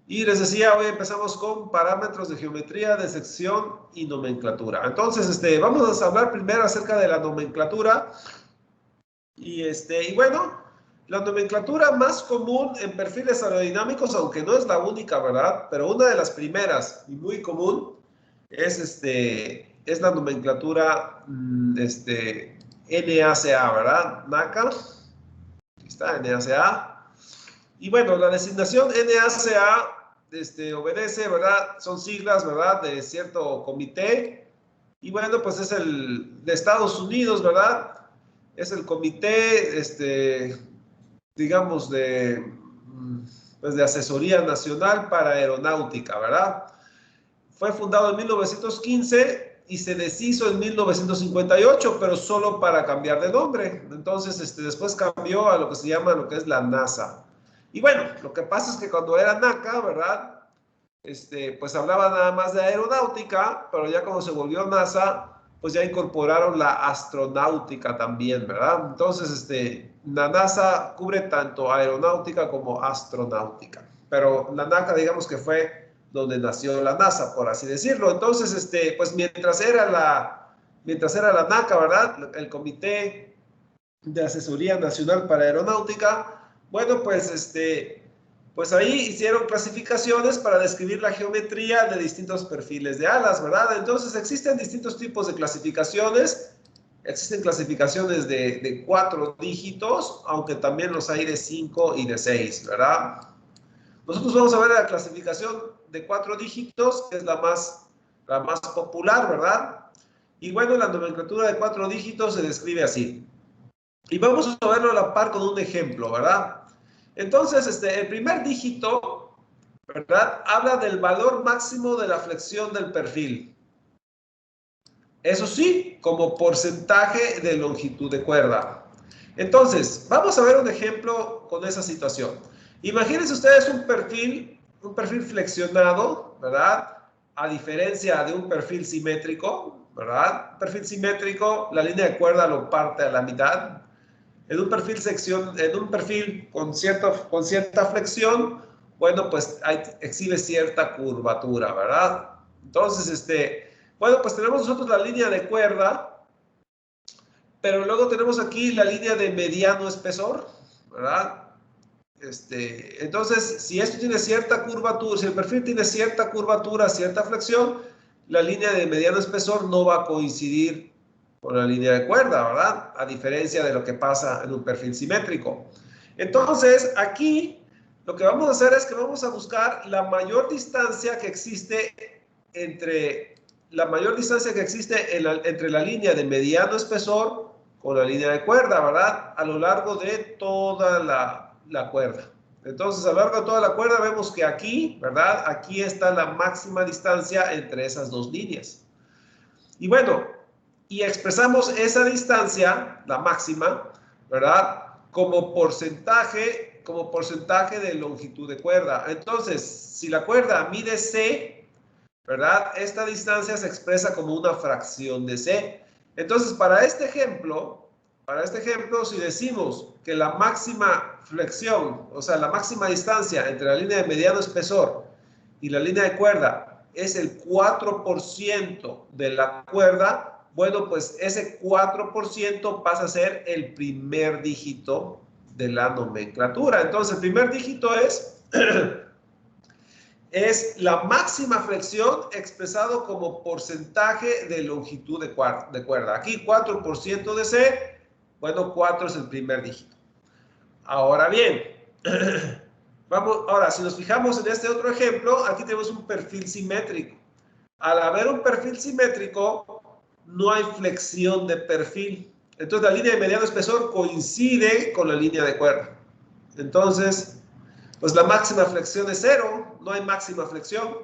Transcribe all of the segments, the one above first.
Y les decía, hoy empezamos con parámetros de geometría de sección y nomenclatura. Entonces, vamos a hablar primero acerca de la nomenclatura. Y bueno, la nomenclatura más común en perfiles aerodinámicos, aunque no es la única, ¿verdad? Pero una de las primeras y muy común es la nomenclatura NACA, ¿verdad? NACA. Aquí está, NACA. Y bueno, la designación NACA obedece, ¿verdad? Son siglas, ¿verdad? De cierto comité. Y bueno, pues es el de Estados Unidos, ¿verdad? Es el comité, digamos, pues de Asesoría Nacional para Aeronáutica, ¿verdad? Fue fundado en 1915 y se deshizo en 1958, pero solo para cambiar de nombre. Entonces, después cambió a lo que se llama lo que es la NASA. Y bueno, lo que pasa es que cuando era NACA, ¿verdad? Pues hablaba nada más de aeronáutica, pero ya cuando se volvió NASA, pues ya incorporaron la astronáutica también, ¿verdad? Entonces, la NASA cubre tanto aeronáutica como astronáutica. Pero la NACA, digamos que fue donde nació la NASA, por así decirlo. Entonces, pues mientras era la NACA, ¿verdad? El Comité de Asesoría Nacional para Aeronáutica, bueno, pues ahí hicieron clasificaciones para describir la geometría de distintos perfiles de alas, ¿verdad? Entonces existen distintos tipos de clasificaciones. Existen clasificaciones de 4 dígitos, aunque también los hay de 5 y de 6, ¿verdad? Nosotros vamos a ver la clasificación de 4 dígitos, que es la más popular, ¿verdad? Y bueno, la nomenclatura de 4 dígitos se describe así. Y vamos a verlo a la par con un ejemplo, ¿verdad? Entonces, el primer dígito, ¿verdad? Habla del valor máximo de la flexión del perfil. Eso sí, como porcentaje de longitud de cuerda. Entonces, vamos a ver un ejemplo con esa situación. Imagínense ustedes un perfil flexionado, ¿verdad? A diferencia de un perfil simétrico, ¿verdad? Un perfil simétrico, la línea de cuerda lo parte a la mitad. En un perfil con cierta flexión, bueno, pues exhibe cierta curvatura, ¿verdad? Entonces, bueno, pues tenemos nosotros la línea de cuerda, pero luego tenemos aquí la línea de mediano espesor, ¿verdad? Entonces, si esto tiene cierta curvatura, si el perfil tiene cierta curvatura, cierta flexión, la línea de mediano espesor no va a coincidir con la línea de cuerda, ¿verdad? A diferencia de lo que pasa en un perfil simétrico. Entonces, aquí lo que vamos a hacer es que vamos a buscar la mayor distancia que existe entre la línea de mediano espesor con la línea de cuerda, ¿verdad? A lo largo de toda la cuerda. Entonces, a lo largo de toda la cuerda vemos que aquí, ¿verdad? Aquí está la máxima distancia entre esas dos líneas. Y bueno, y expresamos esa distancia, la máxima, ¿verdad? Como porcentaje de longitud de cuerda. Entonces, si la cuerda mide C, ¿verdad? Esta distancia se expresa como una fracción de C. Entonces, para este ejemplo, si decimos que la máxima flexión, o sea, la máxima distancia entre la línea de mediano espesor y la línea de cuerda es el 4% de la cuerda, bueno, pues ese 4% pasa a ser el primer dígito de la nomenclatura. Entonces, el primer dígito es la máxima flexión expresado como porcentaje de longitud de cuerda. Aquí 4% de C, bueno, 4 es el primer dígito. Ahora bien, ahora si nos fijamos en este otro ejemplo, aquí tenemos un perfil simétrico. Al haber un perfil simétrico, no hay flexión de perfil. Entonces la línea de mediano espesor coincide con la línea de cuerda. Entonces, pues la máxima flexión es 0, no hay máxima flexión.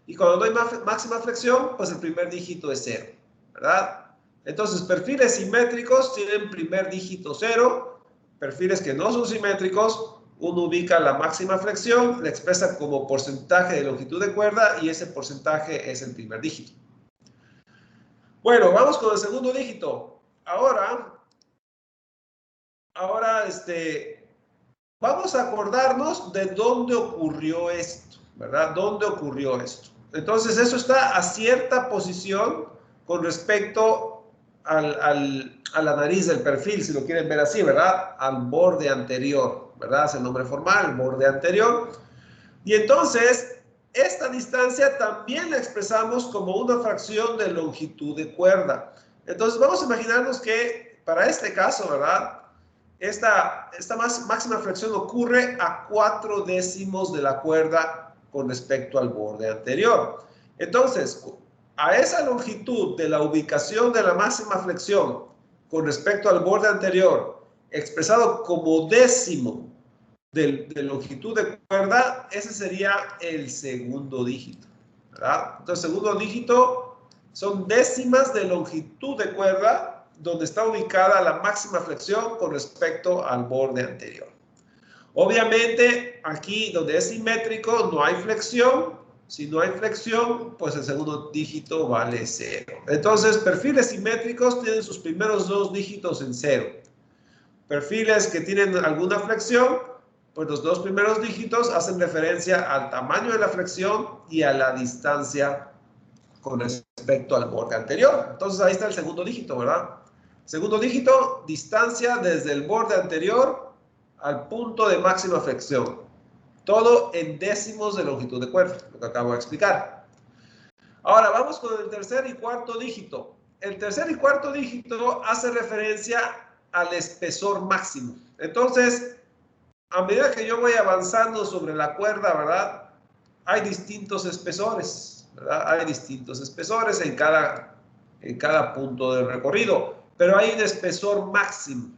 Y cuando no hay máxima flexión, pues el primer dígito es 0, ¿verdad? Entonces, perfiles simétricos tienen primer dígito 0. Perfiles que no son simétricos, uno ubica la máxima flexión, la expresa como porcentaje de longitud de cuerda y ese porcentaje es el primer dígito. Bueno, vamos con el segundo dígito. Ahora, vamos a acordarnos de dónde ocurrió esto, ¿verdad? ¿Dónde ocurrió esto? Entonces, eso está a cierta posición con respecto a la nariz del perfil, si lo quieren ver así, ¿verdad? Al borde anterior, ¿verdad? Es el nombre formal, el borde anterior. Y entonces, esta distancia también la expresamos como una fracción de longitud de cuerda. Entonces, vamos a imaginarnos que para este caso, ¿verdad? Esta máxima flexión ocurre a 4/10 de la cuerda con respecto al borde anterior. Entonces, a esa longitud de la ubicación de la máxima flexión con respecto al borde anterior, expresado como décimo de longitud de cuerda, ese sería el segundo dígito, ¿verdad? Entonces, segundo dígito son décimas de longitud de cuerda donde está ubicada la máxima flexión con respecto al borde anterior. Obviamente, aquí donde es simétrico no hay flexión. Si no hay flexión, pues el segundo dígito vale 0. Entonces, perfiles simétricos tienen sus primeros dos dígitos en 0. Perfiles que tienen alguna flexión, pues los dos primeros dígitos hacen referencia al tamaño de la flexión y a la distancia con respecto al borde anterior. Entonces ahí está el segundo dígito, ¿verdad? Segundo dígito, distancia desde el borde anterior al punto de máxima flexión. Todo en décimos de longitud de cuerda, lo que acabo de explicar. Ahora vamos con el tercer y cuarto dígito. El tercer y cuarto dígito hace referencia al espesor máximo. Entonces, a medida que yo voy avanzando sobre la cuerda, ¿verdad? Hay distintos espesores, ¿verdad? Hay distintos espesores en cada punto del recorrido, pero hay un espesor máximo.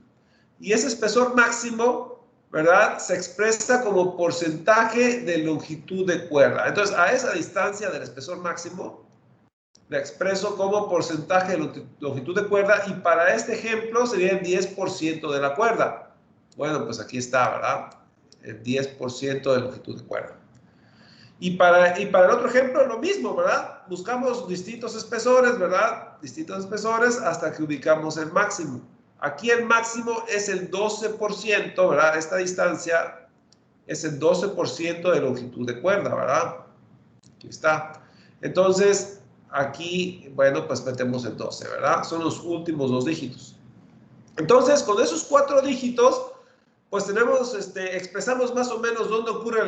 Y ese espesor máximo, ¿verdad? Se expresa como porcentaje de longitud de cuerda. Entonces, a esa distancia del espesor máximo, la expreso como porcentaje de longitud de cuerda y para este ejemplo sería el 10% de la cuerda. Bueno, pues aquí está, ¿verdad? El 10% de longitud de cuerda. Y para el otro ejemplo lo mismo, ¿verdad? Buscamos distintos espesores, ¿verdad? Distintos espesores hasta que ubicamos el máximo. Aquí el máximo es el 12%, ¿verdad? Esta distancia es el 12% de longitud de cuerda, ¿verdad? Aquí está. Entonces, aquí, bueno, pues metemos el 12, ¿verdad? Son los últimos dos dígitos. Entonces, con esos 4 dígitos, pues tenemos, expresamos más o menos dónde ocurre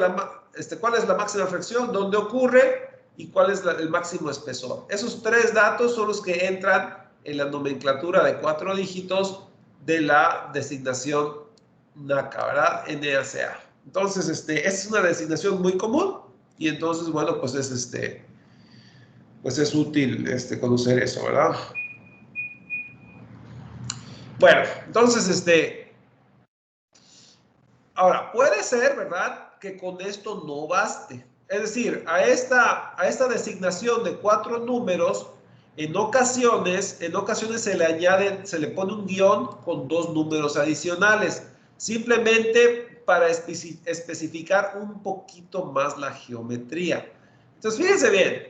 cuál es la máxima flexión, dónde ocurre y cuál es el máximo espesor. Esos 3 datos son los que entran en la nomenclatura de 4 dígitos de la designación NACA, ¿verdad? NACA. Entonces, es una designación muy común y entonces, bueno, pues es útil conocer eso, ¿verdad? Bueno, entonces, ahora, puede ser, ¿verdad?, que con esto no baste. Es decir, a esta designación de 4 números, en ocasiones se le pone un guión con 2 números adicionales, simplemente para especificar un poquito más la geometría. Entonces, fíjense bien.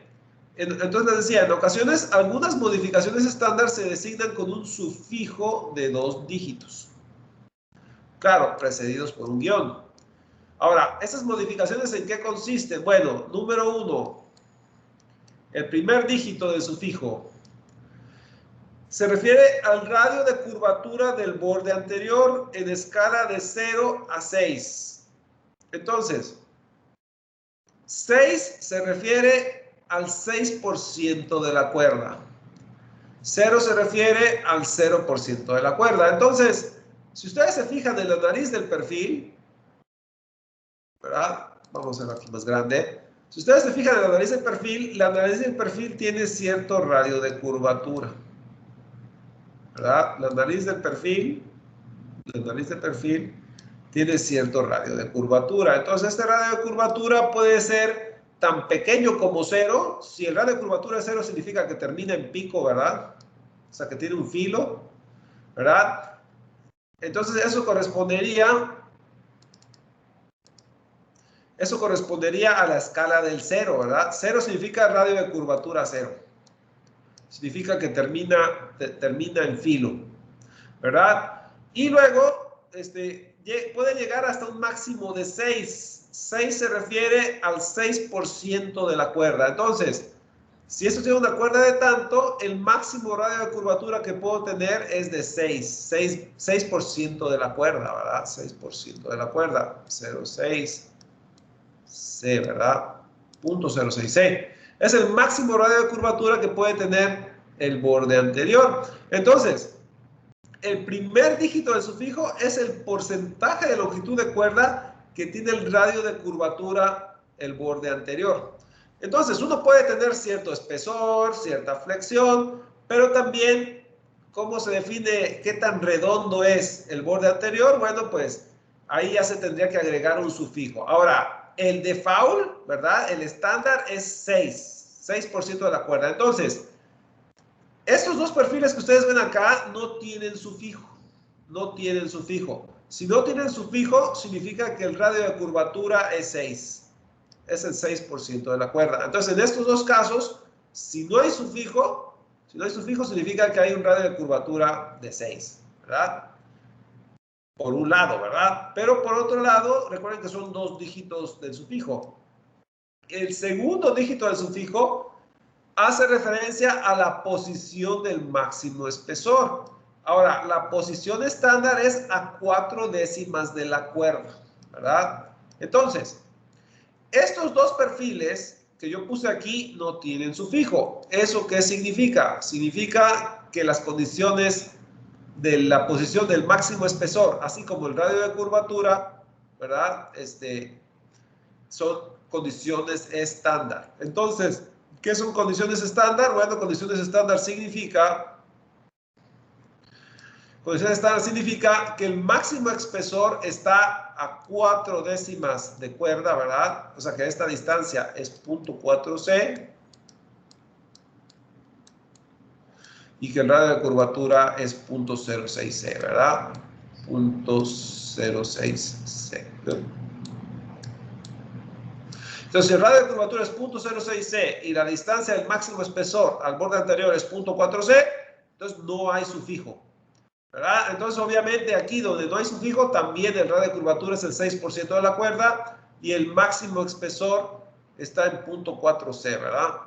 Entonces les decía, en ocasiones algunas modificaciones estándar se designan con un sufijo de 2 dígitos. Claro, precedidos por un guión. Ahora, ¿esas modificaciones en qué consisten? Bueno, número 1, el primer dígito del sufijo se refiere al radio de curvatura del borde anterior en escala de 0 a 6. Entonces, 6 se refiere al 6% de la cuerda. 0 se refiere al 0% de la cuerda. Entonces, si ustedes se fijan en la nariz del perfil, ¿verdad? Vamos a hacerlo aquí más grande. Si ustedes se fijan en la nariz del perfil tiene cierto radio de curvatura, ¿verdad? La nariz del perfil tiene cierto radio de curvatura. Entonces, este radio de curvatura puede ser tan pequeño como 0. Si el radio de curvatura es 0, significa que termina en pico, ¿verdad? O sea, que tiene un filo, ¿verdad? Entonces, eso correspondería a la escala del 0, ¿verdad? 0 significa radio de curvatura 0. Significa que termina en filo, ¿verdad? Y luego, puede llegar hasta un máximo de 6. 6 se refiere al 6% de la cuerda. Entonces, si esto tiene una cuerda de tanto, el máximo radio de curvatura que puedo tener es de 6% de la cuerda, ¿verdad? 6% de la cuerda. 0,6 C, ¿verdad? 0.06C. Es el máximo radio de curvatura que puede tener el borde anterior. Entonces, el primer dígito del sufijo es el porcentaje de longitud de cuerda que tiene el radio de curvatura el borde anterior. Entonces, uno puede tener cierto espesor, cierta flexión, pero también, ¿cómo se define qué tan redondo es el borde anterior? Bueno, pues ahí ya se tendría que agregar un sufijo. Ahora, el default, ¿verdad? El estándar es 6% de la cuerda. Entonces, estos dos perfiles que ustedes ven acá no tienen sufijo. No tienen sufijo. Si no tienen sufijo, significa que el radio de curvatura es 6. Es el 6% de la cuerda. Entonces, en estos dos casos, si no hay sufijo, significa que hay un radio de curvatura de 6, ¿verdad? Por un lado, ¿verdad? Pero por otro lado, recuerden que son dos dígitos del sufijo. El segundo dígito del sufijo hace referencia a la posición del máximo espesor. Ahora, la posición estándar es a 4 décimas de la cuerda, ¿verdad? Entonces, estos dos perfiles que yo puse aquí no tienen sufijo. ¿Eso qué significa? Significa que las condiciones de la posición del máximo espesor, así como el radio de curvatura, ¿verdad? Son condiciones estándar. Entonces, ¿qué son condiciones estándar? Bueno, condiciones estándar significa que el máximo espesor está a 4 décimas de cuerda, ¿verdad? O sea que esta distancia es 0.4C y que el radio de curvatura es 0.06C, ¿verdad? 0.06C. Entonces, si el radio de curvatura es 0.06C y la distancia del máximo espesor al borde anterior es 0.4C, entonces no hay sufijo, ¿verdad? Entonces, obviamente, aquí donde no hay sufijo, también el radio de curvatura es el 6% de la cuerda y el máximo espesor está en 0.4C, ¿verdad?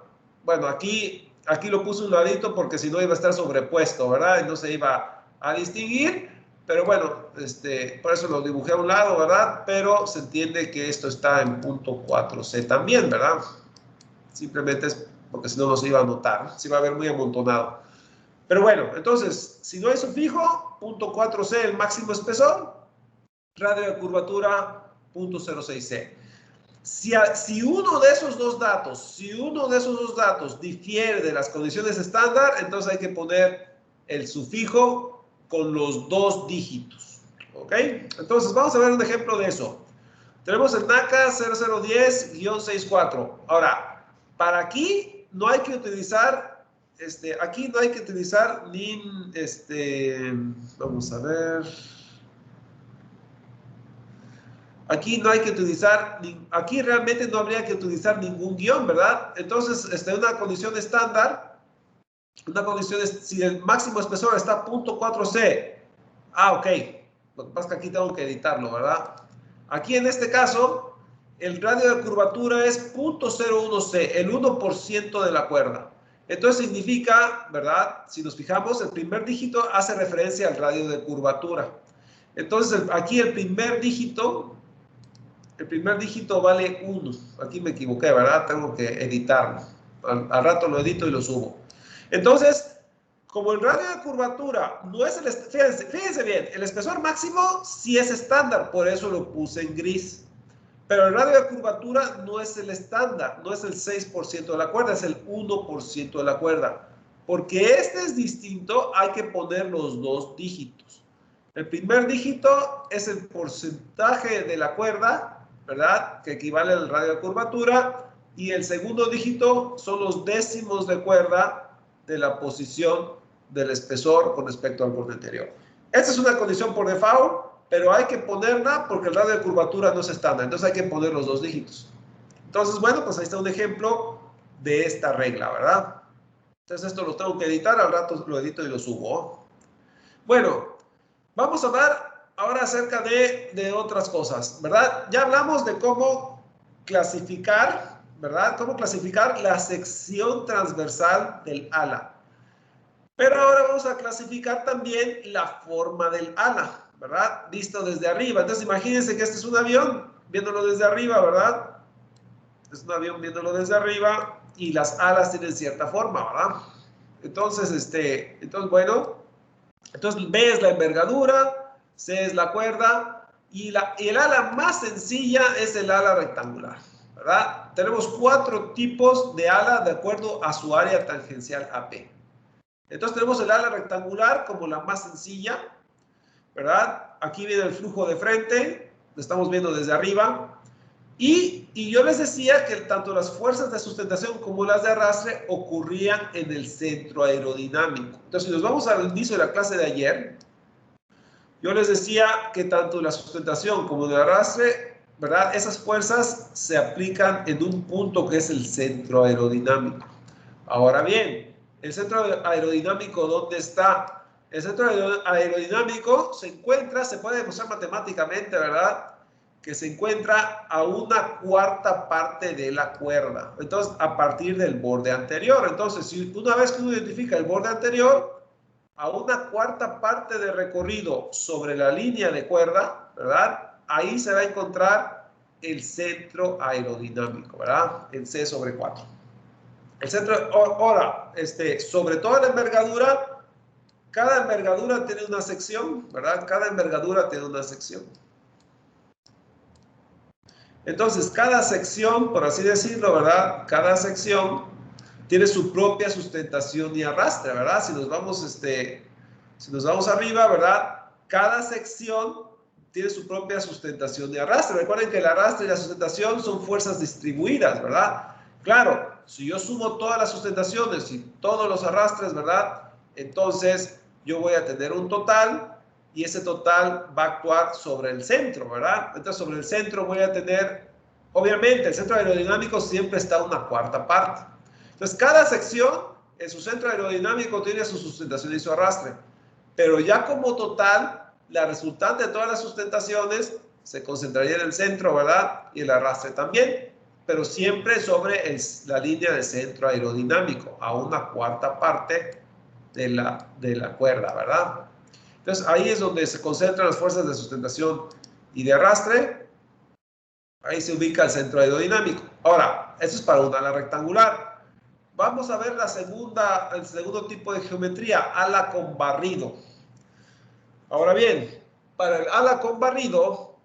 Bueno, aquí lo puse un ladito porque si no iba a estar sobrepuesto, ¿verdad? Y no se iba a distinguir. Pero bueno, por eso lo dibujé a un lado, ¿verdad? Pero se entiende que esto está en 0.4C también, ¿verdad? Simplemente es porque si no, no se iba a notar, se iba a ver muy amontonado. Pero bueno, entonces, si no hay sufijo, 0.4C el máximo espesor, radio de curvatura 0.06C. Si uno de esos dos datos difiere de las condiciones estándar, entonces hay que poner el sufijo con los dos dígitos, ¿ok? Entonces, vamos a ver un ejemplo de eso. Tenemos el NACA 0010-64. Ahora, para aquí no hay que utilizar, vamos a ver. Aquí no hay que utilizar, aquí realmente no habría que utilizar ningún guión, ¿verdad? Entonces, una condición estándar, si el máximo espesor está a 0.4C, ok, lo que pasa es que aquí tengo que editarlo, ¿verdad? Aquí en este caso, el radio de curvatura es 0.01C, el 1% de la cuerda. Entonces significa, ¿verdad? Si nos fijamos, el primer dígito hace referencia al radio de curvatura. Entonces, aquí el primer dígito vale 1. Aquí me equivoqué, ¿verdad? Tengo que editarlo. Al rato lo edito y lo subo. Entonces, como el radio de curvatura no es fíjense bien, el espesor máximo sí es estándar, por eso lo puse en gris. Pero el radio de curvatura no es el estándar, no es el 6% de la cuerda, es el 1% de la cuerda. Porque este es distinto, hay que poner los dos dígitos. El primer dígito es el porcentaje de la cuerda, ¿verdad? Que equivale al radio de curvatura. Y el segundo dígito son los décimos de cuerda de la posición del espesor con respecto al borde anterior. Esta es una condición por default, pero hay que ponerla porque el radio de curvatura no es estándar. Entonces hay que poner los dos dígitos. Entonces, bueno, pues ahí está un ejemplo de esta regla, ¿verdad? Entonces esto lo tengo que editar, al rato lo edito y lo subo. Bueno, vamos a dar ahora acerca de otras cosas, ¿verdad? Ya hablamos de cómo clasificar, ¿verdad? Cómo clasificar la sección transversal del ala. Pero ahora vamos a clasificar también la forma del ala, ¿verdad? Visto desde arriba. Entonces imagínense que este es un avión, viéndolo desde arriba, ¿verdad? Es un avión viéndolo desde arriba y las alas tienen cierta forma, ¿verdad? Entonces, bueno, entonces B es la envergadura, C es la cuerda y el ala más sencilla es el ala rectangular, ¿verdad? Tenemos 4 tipos de ala de acuerdo a su área tangencial AP. Entonces tenemos el ala rectangular como la más sencilla, ¿verdad? Aquí viene el flujo de frente, lo estamos viendo desde arriba. Y yo les decía que tanto las fuerzas de sustentación como las de arrastre ocurrían en el centro aerodinámico. Entonces, si nos vamos al inicio de la clase de ayer, yo les decía que tanto la sustentación como el arrastre, ¿verdad? Esas fuerzas se aplican en un punto que es el centro aerodinámico. Ahora bien, el centro aerodinámico, ¿dónde está? El centro aerodinámico se encuentra, se puede demostrar matemáticamente, ¿verdad? Que se encuentra a una cuarta parte de la cuerda. Entonces, a partir del borde anterior. Entonces, si una vez que uno identifica el borde anterior, a una cuarta parte de recorrido sobre la línea de cuerda, ¿verdad? Ahí se va a encontrar el centro aerodinámico, ¿verdad? En C sobre 4. El centro, ahora, sobre toda la envergadura, cada envergadura tiene una sección, ¿verdad? Cada envergadura tiene una sección. Entonces, cada sección, por así decirlo, ¿verdad? Cada sección tiene su propia sustentación y arrastre, ¿verdad? Si nos vamos arriba, ¿verdad? Cada sección tiene su propia sustentación y arrastre. Recuerden que el arrastre y la sustentación son fuerzas distribuidas, ¿verdad? Claro, si yo sumo todas las sustentaciones y todos los arrastres, ¿verdad? Entonces, yo voy a tener un total y ese total va a actuar sobre el centro, ¿verdad? Entonces, sobre el centro voy a tener, obviamente, el centro aerodinámico siempre está a una cuarta parte. Entonces, cada sección en su centro aerodinámico tiene su sustentación y su arrastre. Pero ya como total, la resultante de todas las sustentaciones se concentraría en el centro, ¿verdad? Y el arrastre también. Pero siempre sobre la línea de centro aerodinámico, a una cuarta parte de la cuerda, ¿verdad? Entonces, ahí es donde se concentran las fuerzas de sustentación y de arrastre. Ahí se ubica el centro aerodinámico. Ahora, eso es para un ala rectangular. Vamos a ver el segundo tipo de geometría, ala con barrido. Ahora bien, para el ala con barrido,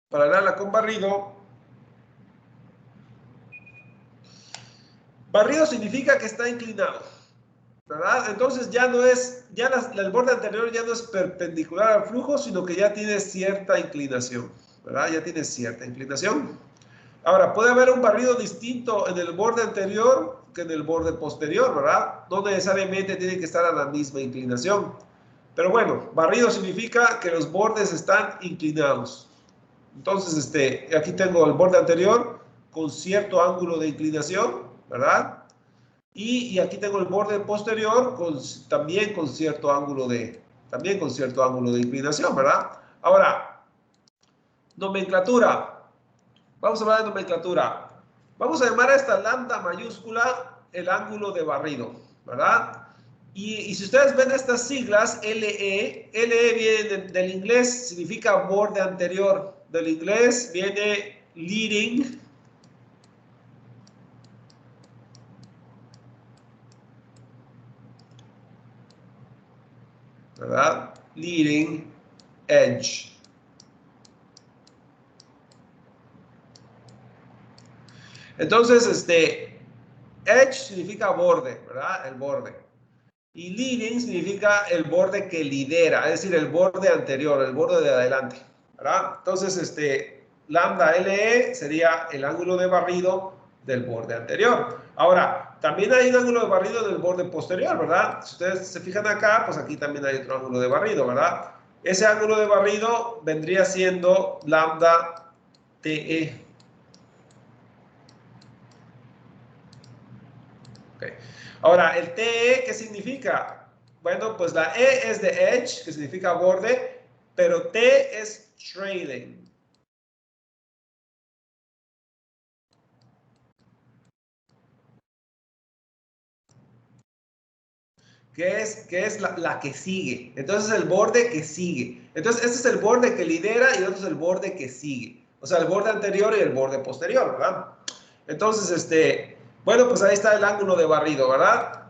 para el ala con barrido, barrido significa que está inclinado, ¿verdad? Entonces ya no es, el borde anterior ya no es perpendicular al flujo, sino que ya tiene cierta inclinación, ¿verdad? Ya tiene cierta inclinación. Ahora, puede haber un barrido distinto en el borde anterior que en el borde posterior, ¿verdad? No necesariamente tiene que estar a la misma inclinación. Pero bueno, barrido significa que los bordes están inclinados. Entonces, aquí tengo el borde anterior con cierto ángulo de inclinación, ¿verdad? Y aquí tengo el borde posterior también con cierto ángulo de inclinación, ¿verdad? Ahora, nomenclatura. Vamos a hablar de nomenclatura. Vamos a llamar a esta lambda mayúscula el ángulo de barrido, ¿verdad? Y si ustedes ven estas siglas, LE viene del inglés, significa borde anterior. Del inglés viene leading, ¿verdad? Leading edge. Entonces, edge significa borde, ¿verdad? El borde. Y leading significa el borde que lidera, es decir, el borde anterior, el borde de adelante, ¿verdad? Entonces, lambda LE sería el ángulo de barrido del borde anterior. Ahora, también hay un ángulo de barrido del borde posterior, ¿verdad? Si ustedes se fijan acá, pues aquí también hay otro ángulo de barrido, ¿verdad? Ese ángulo de barrido vendría siendo lambda TE. Okay. Ahora, el TE, ¿qué significa? Bueno, pues la E es de edge, que significa borde, pero T es trailing. Que es la que sigue. Entonces, el borde que sigue. Entonces, este es el borde que lidera y otro es el borde que sigue. O sea, el borde anterior y el borde posterior, ¿verdad? Entonces, bueno, pues ahí está el ángulo de barrido, ¿verdad?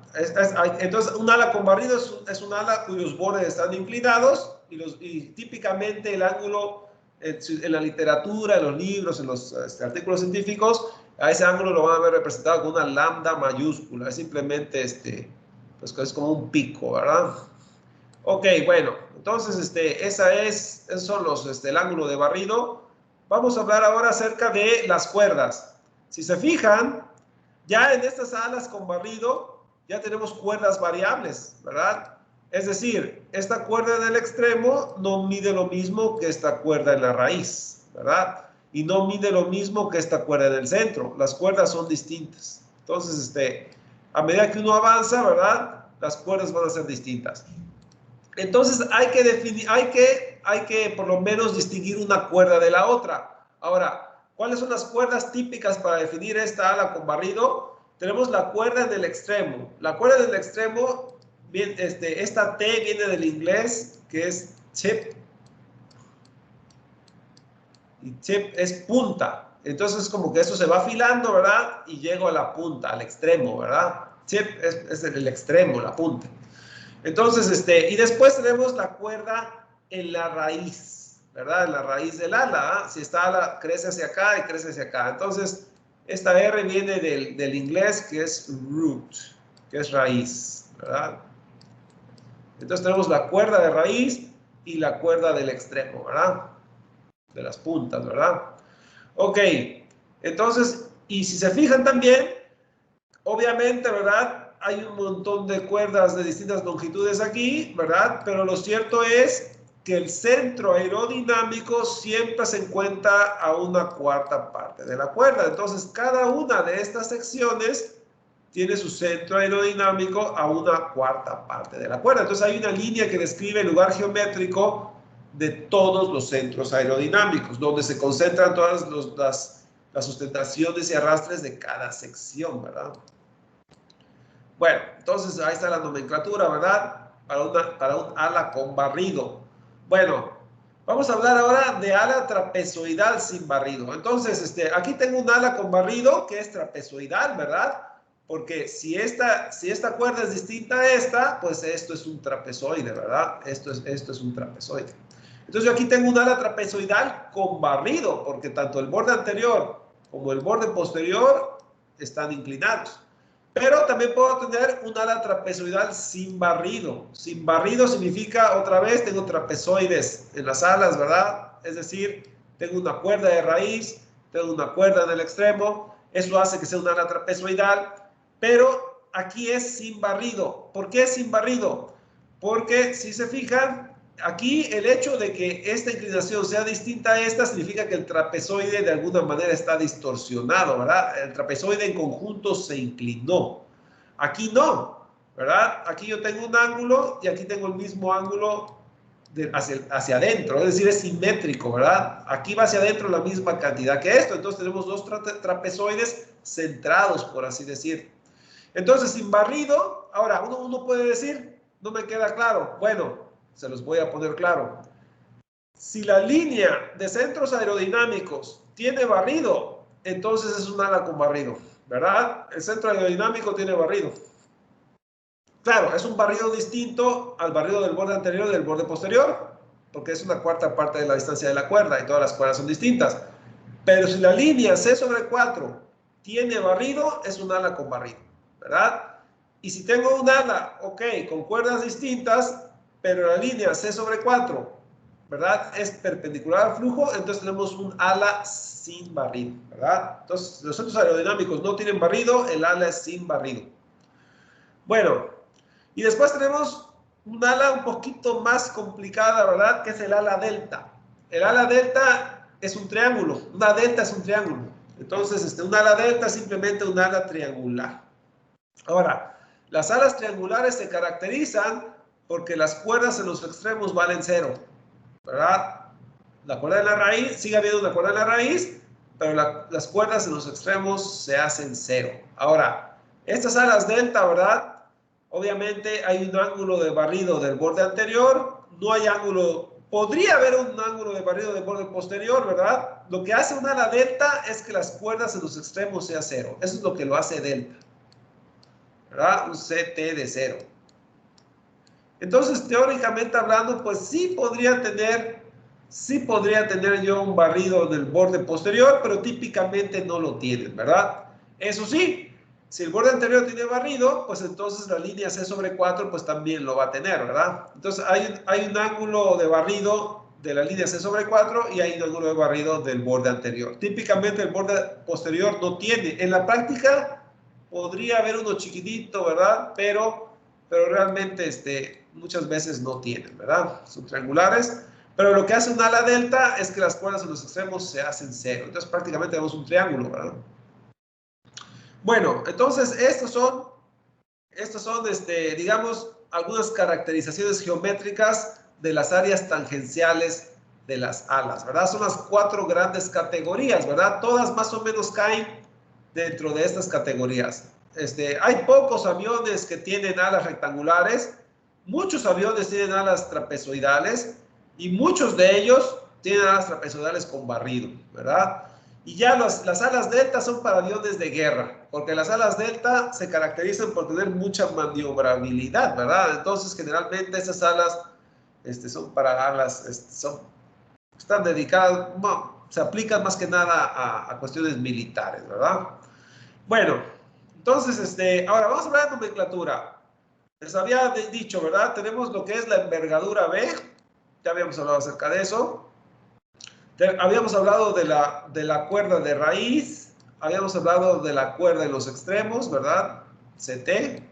Entonces, un ala con barrido es un ala cuyos bordes están inclinados y típicamente el ángulo en la literatura, en los libros, en los artículos científicos, a ese ángulo lo van a ver representado con una lambda mayúscula. Es simplemente pues es como un pico, ¿verdad? Ok, bueno, entonces esos son el ángulo de barrido. Vamos a hablar ahora acerca de las cuerdas. Si se fijan, ya en estas alas con barrido ya tenemos cuerdas variables, ¿verdad? Es decir, esta cuerda en el extremo no mide lo mismo que esta cuerda en la raíz, ¿verdad? Y no mide lo mismo que esta cuerda en el centro. Las cuerdas son distintas. Entonces, a medida que uno avanza, ¿verdad? Las cuerdas van a ser distintas. Entonces hay que definir, hay que por lo menos distinguir una cuerda de la otra. Ahora, ¿cuáles son las cuerdas típicas para definir esta ala con barrido? Tenemos la cuerda en el extremo. La cuerda en el extremo, bien, esta T viene del inglés, que es tip. Y tip es punta. Entonces, como que eso se va afilando, ¿verdad? Y llego a la punta, al extremo, ¿verdad? Tip es el extremo, la punta. Entonces, y después tenemos la cuerda en la raíz, ¿verdad? En la raíz del ala. ¿Eh? Si esta ala crece hacia acá y crece hacia acá. Entonces, esta R viene del inglés que es root, que es raíz, ¿verdad? Entonces tenemos la cuerda de raíz y la cuerda del extremo, ¿verdad? De las puntas, ¿verdad? Ok, entonces, y si se fijan también, obviamente, ¿verdad? Hay un montón de cuerdas de distintas longitudes aquí, ¿verdad? Pero lo cierto es que el centro aerodinámico siempre se encuentra a una cuarta parte de la cuerda. Entonces, cada una de estas secciones tiene su centro aerodinámico a una cuarta parte de la cuerda. Entonces, hay una línea que describe el lugar geométrico de todos los centros aerodinámicos, donde se concentran todas las sustentaciones y arrastres de cada sección, ¿verdad? Bueno, entonces ahí está la nomenclatura, ¿verdad? Para un ala con barrido. Bueno, vamos a hablar ahora de ala trapezoidal sin barrido. Entonces, aquí tengo un ala con barrido que es trapezoidal, ¿verdad? Porque si esta cuerda es distinta a esta, pues esto es un trapezoide, ¿verdad? Esto es un trapezoide. Entonces yo aquí tengo un ala trapezoidal con barrido, porque tanto el borde anterior como el borde posterior están inclinados. Pero también puedo tener un ala trapezoidal sin barrido. Sin barrido significa, otra vez, tengo trapezoides en las alas, ¿verdad? Es decir, tengo una cuerda de raíz, tengo una cuerda en el extremo. Eso hace que sea un ala trapezoidal. Pero aquí es sin barrido. ¿Por qué es sin barrido? Porque, si se fijan, aquí el hecho de que esta inclinación sea distinta a esta significa que el trapezoide de alguna manera está distorsionado, ¿verdad? El trapezoide en conjunto se inclinó. Aquí no, ¿verdad? Aquí yo tengo un ángulo y aquí tengo el mismo ángulo hacia adentro, es decir, es simétrico, ¿verdad? Aquí va hacia adentro la misma cantidad que esto, entonces tenemos dos trapezoides centrados, por así decir. Entonces, sin barrido, ahora uno puede decir, no me queda claro. Bueno, se los voy a poner claro. Si la línea de centros aerodinámicos tiene barrido, entonces es un ala con barrido, ¿verdad? El centro aerodinámico tiene barrido. Claro, es un barrido distinto al barrido del borde anterior y del borde posterior, porque es una cuarta parte de la distancia de la cuerda y todas las cuerdas son distintas. Pero si la línea C/4 tiene barrido, es un ala con barrido, ¿verdad? Y si tengo un ala, ok, con cuerdas distintas, pero la línea C/4, ¿verdad? Es perpendicular al flujo, entonces tenemos un ala sin barrido, ¿verdad? Entonces, los centros aerodinámicos no tienen barrido, el ala es sin barrido. Bueno, y después tenemos un ala un poquito más complicada, ¿verdad? Que es el ala delta. El ala delta es un triángulo, una delta es un triángulo. Entonces, un ala delta es simplemente un ala triangular. Ahora, las alas triangulares se caracterizan porque las cuerdas en los extremos valen 0, ¿verdad? La cuerda de la raíz, sigue habiendo una cuerda de la raíz, pero las cuerdas en los extremos se hacen 0. Ahora, estas alas delta, ¿verdad? Obviamente hay un ángulo de barrido del borde anterior, no hay ángulo, podría haber un ángulo de barrido del borde posterior, ¿verdad? Lo que hace un ala delta es que las cuerdas en los extremos sean 0. Eso es lo que lo hace delta, ¿verdad? Un CT de 0. Entonces, teóricamente hablando, pues sí podría tener yo un barrido del borde posterior, pero típicamente no lo tienen, ¿verdad? Eso sí, si el borde anterior tiene barrido, pues entonces la línea C sobre 4 pues también lo va a tener, ¿verdad? Entonces hay un ángulo de barrido de la línea C sobre 4 y hay un ángulo de barrido del borde anterior. Típicamente el borde posterior no tiene. En la práctica podría haber uno chiquitito, ¿verdad? Pero realmente muchas veces no tienen, ¿verdad? Son triangulares. Pero lo que hace un ala delta es que las cuerdas en los extremos se hacen 0. Entonces prácticamente tenemos un triángulo, ¿verdad? Bueno, entonces estos son digamos, algunas caracterizaciones geométricas de las áreas tangenciales de las alas, ¿verdad? Son las 4 grandes categorías, ¿verdad? Todas más o menos caen dentro de estas categorías. Hay pocos aviones que tienen alas rectangulares, muchos aviones tienen alas trapezoidales y muchos de ellos tienen alas trapezoidales con barrido, ¿verdad? Y ya las alas delta son para aviones de guerra, porque las alas delta se caracterizan por tener mucha maniobrabilidad, ¿verdad? Entonces, generalmente esas alas son para alas, están dedicadas, se aplican más que nada a cuestiones militares, ¿verdad? Bueno, entonces, ahora vamos a hablar de nomenclatura. Les había dicho, ¿verdad? Tenemos lo que es la envergadura B, ya habíamos hablado acerca de eso. Habíamos hablado de la cuerda de raíz, habíamos hablado de la cuerda en los extremos, ¿verdad? CT,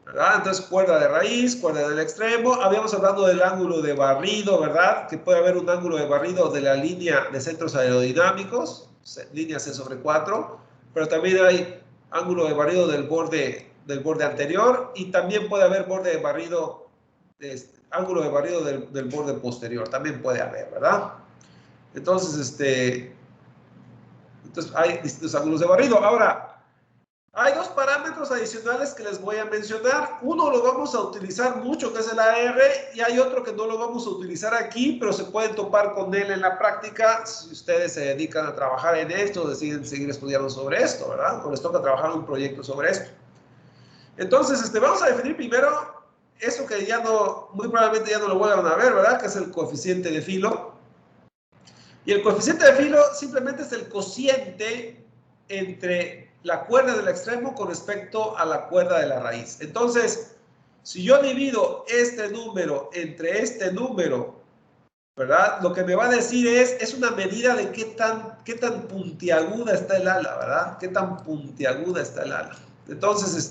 ¿verdad? Entonces, cuerda de raíz, cuerda del extremo. Habíamos hablado del ángulo de barrido, ¿verdad? Que puede haber un ángulo de barrido de la línea de centros aerodinámicos, línea C sobre 4, pero también hay ángulo de barrido del borde anterior y también puede haber borde de barrido, ángulo de barrido del borde posterior, también puede haber, ¿verdad? Entonces, hay distintos ángulos de barrido. Ahora, hay 2 parámetros adicionales que les voy a mencionar. Uno lo vamos a utilizar mucho, que es el AR, y hay otro que no lo vamos a utilizar aquí, pero se pueden topar con él en la práctica si ustedes se dedican a trabajar en esto, deciden seguir estudiando sobre esto, ¿verdad? O les toca trabajar un proyecto sobre esto. Entonces, vamos a definir primero eso que ya no, muy probablemente ya no lo vuelvan a ver, ¿verdad? Que es el coeficiente de filo. Y el coeficiente de filo simplemente es el cociente entre la cuerda del extremo con respecto a la cuerda de la raíz. Entonces, si yo divido este número entre este número, ¿verdad? Lo que me va a decir es una medida de qué tan puntiaguda está el ala, ¿verdad? Qué tan puntiaguda está el ala. Entonces,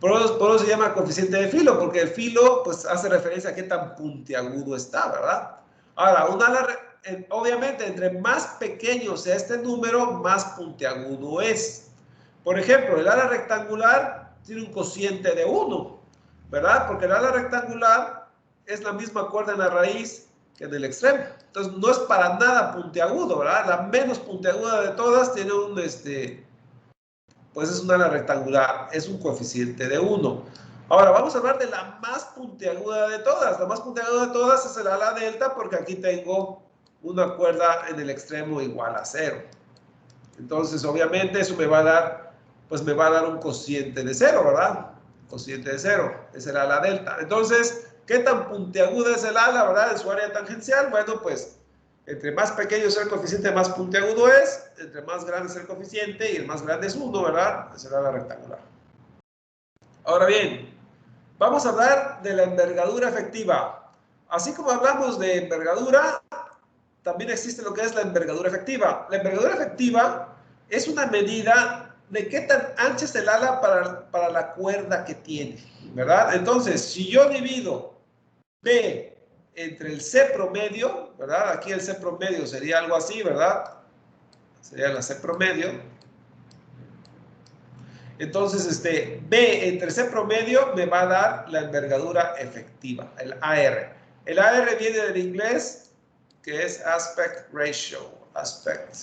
por eso se llama coeficiente de filo, porque el filo, pues, hace referencia a qué tan puntiagudo está, ¿verdad? Ahora, un ala, obviamente, entre más pequeño sea este número, más puntiagudo es. Por ejemplo, el ala rectangular tiene un cociente de 1, ¿verdad? Porque el ala rectangular es la misma cuerda en la raíz que en el extremo. Entonces, no es para nada puntiagudo, ¿verdad? La menos puntiaguda de todas tiene pues es un ala rectangular, es un coeficiente de 1. Ahora, vamos a hablar de la más puntiaguda de todas. La más puntiaguda de todas es el ala delta, porque aquí tengo una cuerda en el extremo igual a 0. Entonces, obviamente, eso me va a dar un cociente de 0, ¿verdad? Cociente de 0, es el ala delta. Entonces, ¿qué tan puntiaguda es el ala, verdad? En su área tangencial. Bueno, pues, entre más pequeño sea el coeficiente, más puntiagudo es. Entre más grande es el coeficiente y el más grande es 1, ¿verdad? Es el ala rectangular. Ahora bien, vamos a hablar de la envergadura efectiva. Así como hablamos de envergadura, también existe lo que es la envergadura efectiva. La envergadura efectiva es una medida de qué tan ancha es el ala para la cuerda que tiene, ¿verdad? Entonces, si yo divido B entre el C promedio, ¿verdad? Aquí el C promedio sería algo así, ¿verdad? Sería la C promedio. Entonces, B entre C promedio me va a dar la envergadura efectiva, el AR. El AR viene del inglés, que es aspect ratio, aspect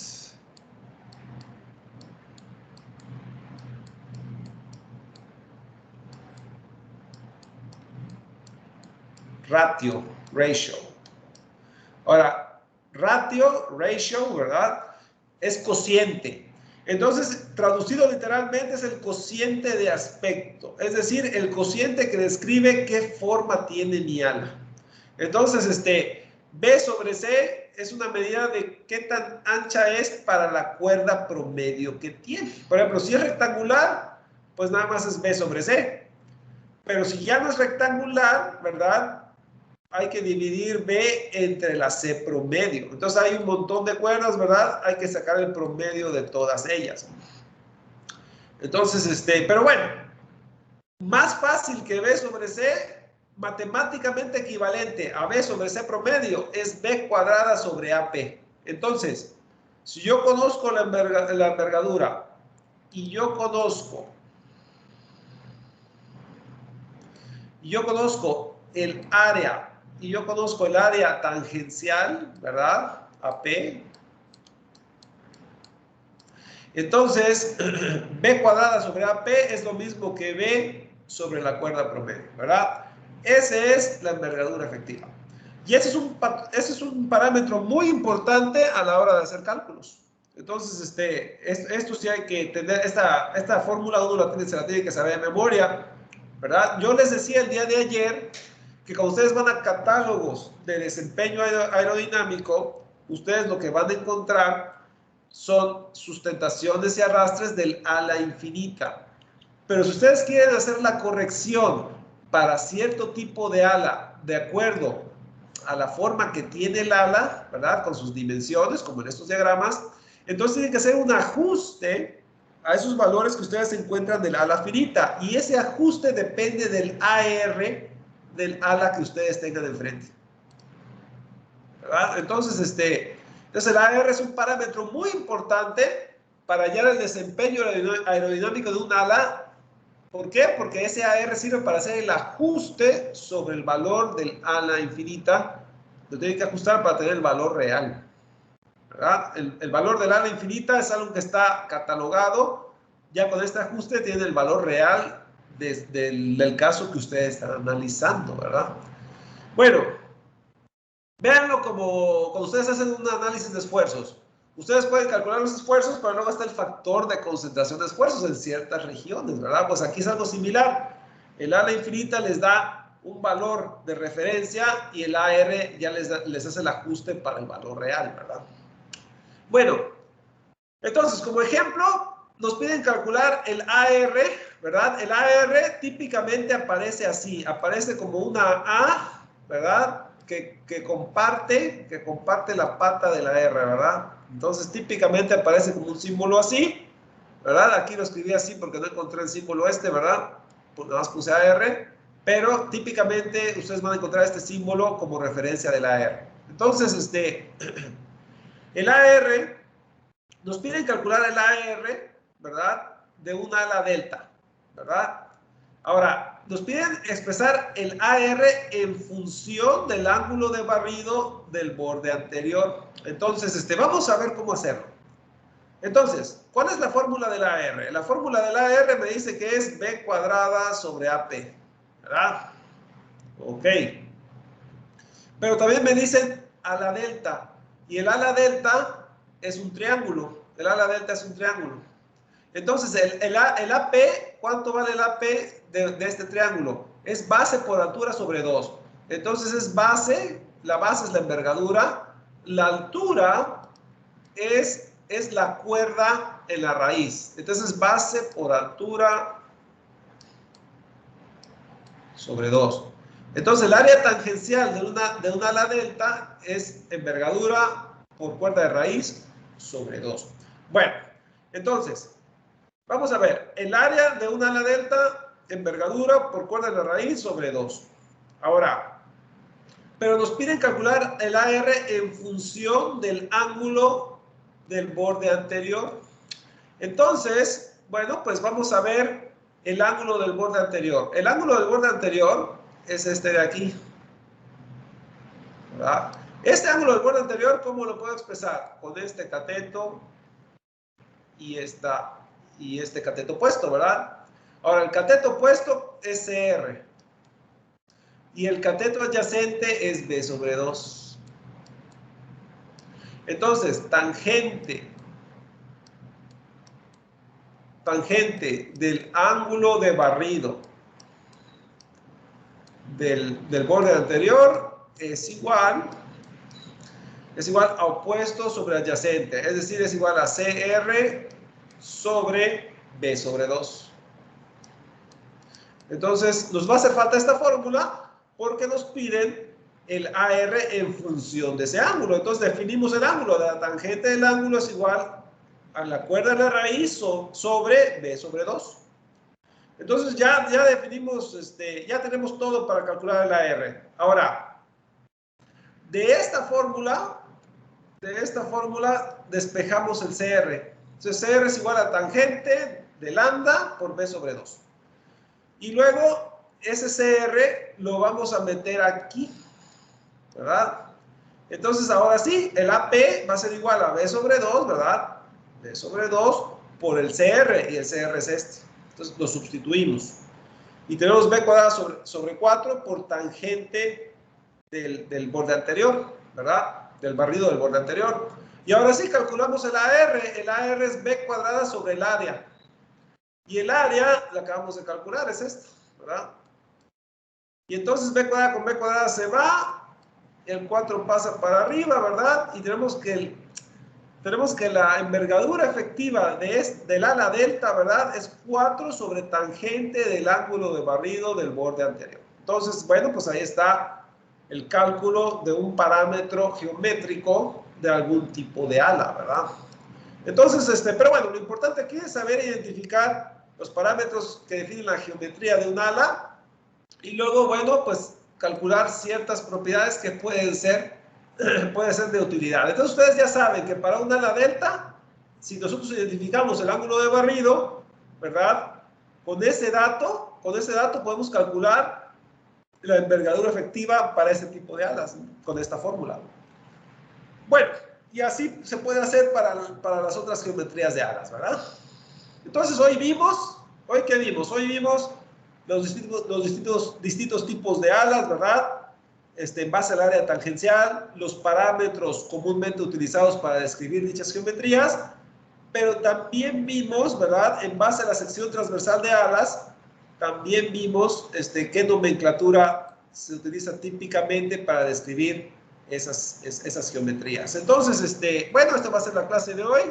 ratio. Ahora, ratio, ¿verdad? Es cociente. Entonces, traducido literalmente es el cociente de aspecto, es decir, el cociente que describe qué forma tiene mi ala. Entonces, B sobre C es una medida de qué tan ancha es para la cuerda promedio que tiene. Por ejemplo, si es rectangular, pues nada más es B sobre C. Pero si ya no es rectangular, ¿verdad? Hay que dividir B entre la C promedio. Entonces hay un montón de cuerdas, ¿verdad? Hay que sacar el promedio de todas ellas. Entonces, pero bueno, más fácil que B sobre C, matemáticamente equivalente a B sobre C promedio, es B cuadrada sobre AP. Entonces, si yo conozco la envergadura y yo conozco el área y yo conozco el área tangencial, ¿verdad? AP. Entonces, B cuadrada sobre AP es lo mismo que B sobre la cuerda promedio, ¿verdad? Esa es la envergadura efectiva. Y ese es un parámetro muy importante a la hora de hacer cálculos. Entonces, esto sí hay que tener, esta fórmula uno se la tiene que saber de memoria, ¿verdad? Yo les decía el día de ayer que cuando ustedes van a catálogos de desempeño aerodinámico, ustedes lo que van a encontrar son sustentaciones y arrastres del ala infinita. Pero si ustedes quieren hacer la corrección para cierto tipo de ala, de acuerdo a la forma que tiene el ala, ¿verdad? Con sus dimensiones, como en estos diagramas, entonces tienen que hacer un ajuste a esos valores que ustedes encuentran del ala finita. Y ese ajuste depende del AR del ala que ustedes tengan enfrente, ¿verdad? Entonces, el AR es un parámetro muy importante para hallar el desempeño aerodinámico de un ala. ¿Por qué? Porque ese AR sirve para hacer el ajuste sobre el valor del ala infinita. Lo tienen que ajustar para tener el valor real, ¿verdad? El valor del ala infinita es algo que está catalogado. Ya con este ajuste tiene el valor real del caso que ustedes están analizando, ¿verdad? Bueno, véanlo como cuando ustedes hacen un análisis de esfuerzos. Ustedes pueden calcular los esfuerzos, pero luego está el factor de concentración de esfuerzos en ciertas regiones, ¿verdad? Pues aquí es algo similar. El ala infinita les da un valor de referencia y el AR ya les hace el ajuste para el valor real, ¿verdad? Bueno, entonces, como ejemplo, nos piden calcular el AR, ¿verdad? El AR típicamente aparece así, aparece como una A, ¿verdad? Que comparte la pata de la R, ¿verdad? Entonces, típicamente aparece como un símbolo así, ¿verdad? Aquí lo escribí así porque no encontré el símbolo ¿verdad? Pues nada más puse AR, pero típicamente ustedes van a encontrar este símbolo como referencia de la R. Entonces, el AR, nos piden calcular el AR, ¿verdad? De un ala delta, ¿verdad? Ahora, nos piden expresar el AR en función del ángulo de barrido del borde anterior. Entonces, vamos a ver cómo hacerlo. Entonces, ¿cuál es la fórmula del AR? La fórmula del AR me dice que es B cuadrada sobre AP, ¿verdad? Ok. Pero también me dicen ala delta. Y el ala delta es un triángulo. El ala delta es un triángulo. Entonces, el AP, ¿cuánto vale el AP de este triángulo? Es base por altura sobre 2. Entonces, es base, la base es la envergadura, la altura es la cuerda en la raíz. Entonces, base por altura sobre 2. Entonces, el área tangencial de una ala delta es envergadura por cuerda de raíz sobre 2. Bueno, entonces, vamos a ver, el área de una ala delta, envergadura por cuerda de raíz sobre 2. Ahora, pero nos piden calcular el AR en función del ángulo del borde anterior. Entonces, bueno, pues vamos a ver el ángulo del borde anterior. El ángulo del borde anterior es este de aquí, ¿verdad? Este ángulo del borde anterior, ¿cómo lo puedo expresar? Con este cateto y este cateto opuesto, ¿verdad? Ahora, el cateto opuesto es CR. Y el cateto adyacente es B sobre 2. Entonces, tangente del ángulo de barrido del borde anterior es igual a opuesto sobre adyacente. Es decir, es igual a CR sobre B sobre 2. Entonces, nos va a hacer falta esta fórmula porque nos piden el AR en función de ese ángulo. Entonces, definimos el ángulo. La tangente del ángulo es igual a la cuerda de la raíz sobre B sobre 2. Entonces, ya definimos, ya tenemos todo para calcular el AR. Ahora, de esta fórmula despejamos el CR. Entonces, CR es igual a tangente de lambda por B sobre 2. Y luego, ese CR lo vamos a meter aquí, ¿verdad? Entonces, ahora sí, el AP va a ser igual a B sobre 2, ¿verdad? B sobre 2 por el CR, y el CR es este. Entonces, lo sustituimos. Y tenemos B cuadrada sobre 4 por tangente del borde anterior, ¿verdad? Del barrido del borde anterior. Y ahora sí, calculamos el AR. El AR es B cuadrada sobre el área. Y el área, la acabamos de calcular, es esta, ¿verdad? Y entonces B cuadrada con B cuadrada se va, el 4 pasa para arriba, ¿verdad? Y tenemos que la envergadura efectiva del ala delta, ¿verdad? Es 4 sobre tangente del ángulo de barrido del borde anterior. Entonces, bueno, pues ahí está el cálculo de un parámetro geométrico de algún tipo de ala, ¿verdad? Entonces, pero bueno, lo importante aquí es saber identificar los parámetros que definen la geometría de un ala y luego, bueno, pues calcular ciertas propiedades que pueden ser de utilidad. Entonces, ustedes ya saben que para un ala delta, si nosotros identificamos el ángulo de barrido, ¿verdad? Con ese dato podemos calcular la envergadura efectiva para este tipo de alas, ¿no? Con esta fórmula. Bueno, y así se puede hacer para las otras geometrías de alas, ¿verdad? Entonces, ¿hoy qué vimos? Hoy vimos los distintos tipos de alas, ¿verdad? En base al área tangencial, los parámetros comúnmente utilizados para describir dichas geometrías, pero también vimos, ¿verdad? En base a la sección transversal de alas, también vimos qué nomenclatura se utiliza típicamente para describir esas geometrías. Entonces, bueno, esta va a ser la clase de hoy.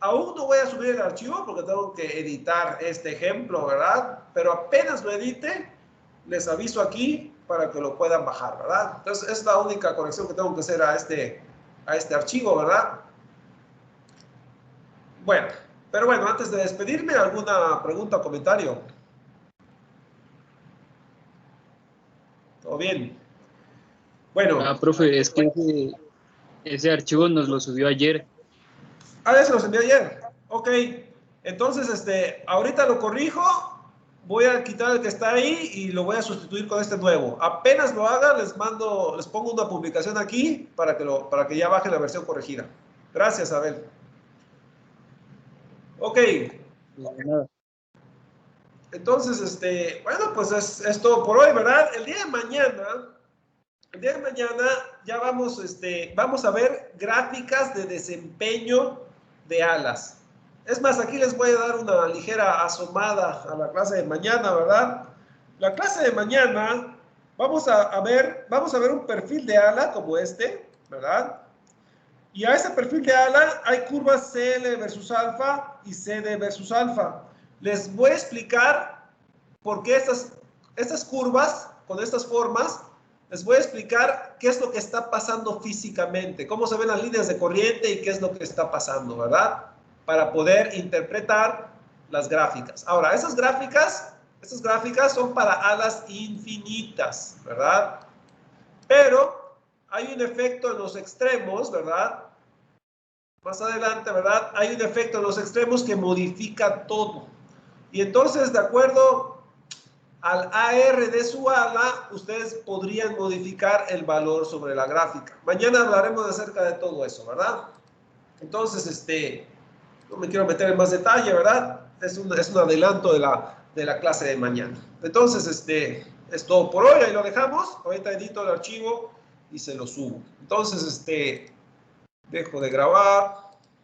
Aún no voy a subir el archivo porque tengo que editar este ejemplo, ¿verdad? Pero apenas lo edite, les aviso aquí para que lo puedan bajar, ¿verdad? Entonces, es la única corrección que tengo que hacer a este archivo, ¿verdad? Bueno, pero bueno, antes de despedirme, ¿alguna pregunta o comentario? ¿Todo bien? Bueno. Profe, es que ese archivo nos lo subió ayer. Ya se los envié ayer. Ok. Entonces, ahorita lo corrijo. Voy a quitar el que está ahí y lo voy a sustituir con este nuevo. Apenas lo haga, les pongo una publicación aquí para que ya baje la versión corregida. Gracias, Abel. Ok. Entonces, bueno, pues es todo por hoy, ¿verdad? El día de mañana ya vamos a ver gráficas de desempeño de alas. Es más, aquí les voy a dar una ligera asomada a la clase de mañana, ¿verdad? La clase de mañana vamos a ver un perfil de ala como este, ¿verdad? Y a ese perfil de ala hay curvas CL versus alfa y CD versus alfa. Les voy a explicar por qué estas curvas, con estas formas, les voy a explicar qué es lo que está pasando físicamente, cómo se ven las líneas de corriente y qué es lo que está pasando, ¿verdad? Para poder interpretar las gráficas. Ahora, estas gráficas son para alas infinitas, ¿verdad? Pero hay un efecto en los extremos, ¿verdad? más adelante, ¿verdad? Hay un efecto en los extremos que modifica todo. Y entonces, de acuerdo al AR de su ala, ustedes podrían modificar el valor sobre la gráfica. Mañana hablaremos acerca de todo eso, ¿verdad? Entonces, no me quiero meter en más detalle, ¿verdad? Es un adelanto de la clase de mañana. Entonces, es todo por hoy, ahí lo dejamos. Ahorita edito el archivo y se lo subo. Entonces, dejo de grabar.